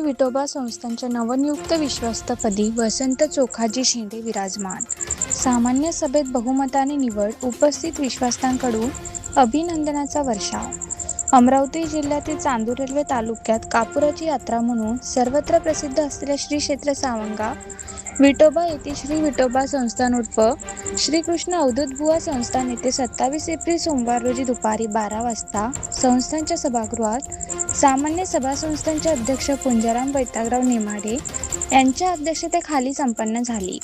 विठोबा संस्थांच्या नवनियुक्त विश्वस्तपदी वसंत चोखाजी शेंडे विराजमान. सामान्य सभेत बहुमताने निवड. उपस्थित विश्वास्तांकडून अभिनंदनाचा वर्षाव. अमरावती जिल्ह्यातील चांदूर रेल्वे तालुक्यात कापुराची यात्रा म्हणून सर्वत्र प्रसिद्ध असलेल्या श्री क्षेत्र सावंगा विठोबा येथे श्री विठोबा संस्थान उर्फ श्रीकृष्ण अवधूतबुवा संस्थान येथे 27 एप्रिल सोमवार रोजी दुपारी 12 वाजता संस्थांच्या सभागृहात सामान्य सभा संस्थांचे अध्यक्ष पुंजाराम वैतागराव नेमाडे यांच्या अध्यक्षतेखाली संपन्न झाली.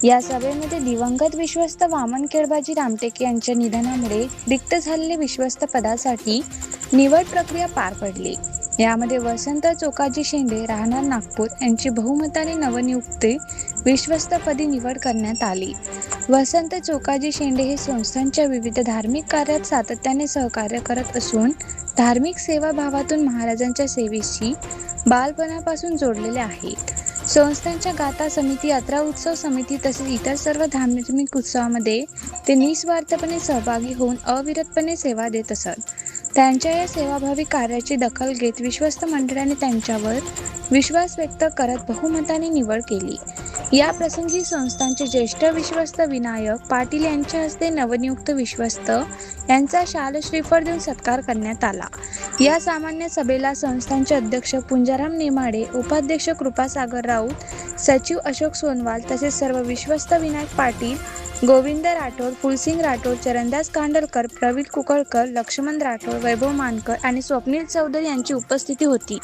या सभेमध्ये दिवंगत विश्वस्त वामन केळबाजी रामटेके यांच्या निधनामुळे रिक्त झालेले विश्वस्त पदासाठी निवड प्रक्रिया पार पडली. यामध्ये वसंत चोखाजी शेंडे राहणार नागपूर यांची बहुमताने नवनियुक्ती विश्वस्तपदी निवड करण्यात आली. वसंत चोखाजी शेंडे हे संस्थांच्या विविध धार्मिक कार्यात सातत्याने सहकार्य करत असून धार्मिक सेवाभावातून महाराजांच्या सेवेशी बालपणापासून जोडलेले आहेत. संस्थांच्या गाथा समिती, यात्रा उत्सव समिती तसेच इतर सर्व धार्मिक उत्सवामध्ये ते निस्वार्थपणे सहभागी होऊन अविरतपणे सेवा देत असत. त्यांच्या या सेवाभावी कार्याची दखल घेत विश्वस्त मंडळाने त्यांच्यावर विश्वास व्यक्त करत बहुमताने निवड केली. या प्रसंगी संस्थांचे ज्येष्ठ विश्वस्त विनायक पाटील यांच्या हस्ते नवनियुक्त विश्वस्त यांचा शाल श्रीफळ देऊन सत्कार करण्यात आला. या सामान्य सभेला संस्थांचे अध्यक्ष पुंजाराम नेमाडे, उपाध्यक्ष कृपासागर राऊत, सचिव अशोक सोनवाल तसेच सर्व विश्वस्त विनायक पाटील, गोविंद राठोड, फुलसिंग राठोड, चरणदास कांडलकर, प्रवीण कुकळकर, लक्ष्मण राठोड, वैभव मानकर आणि स्वप्नील चौधरी यांची उपस्थिती होती.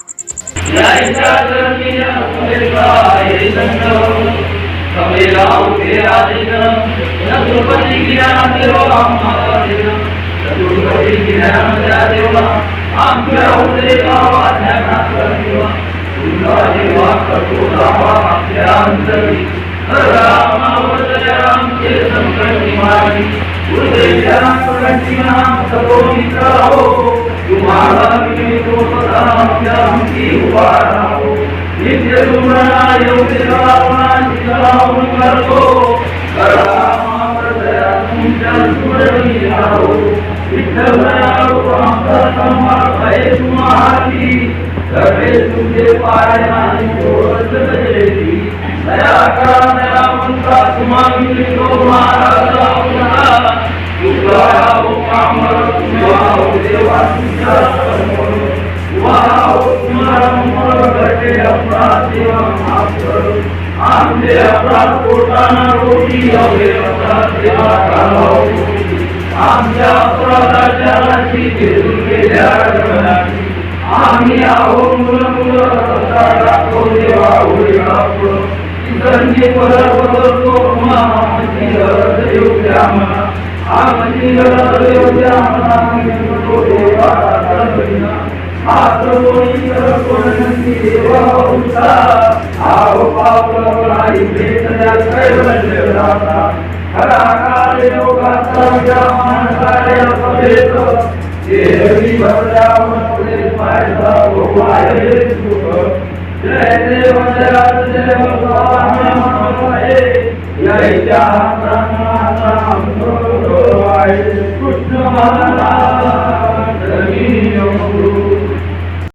कृष्ण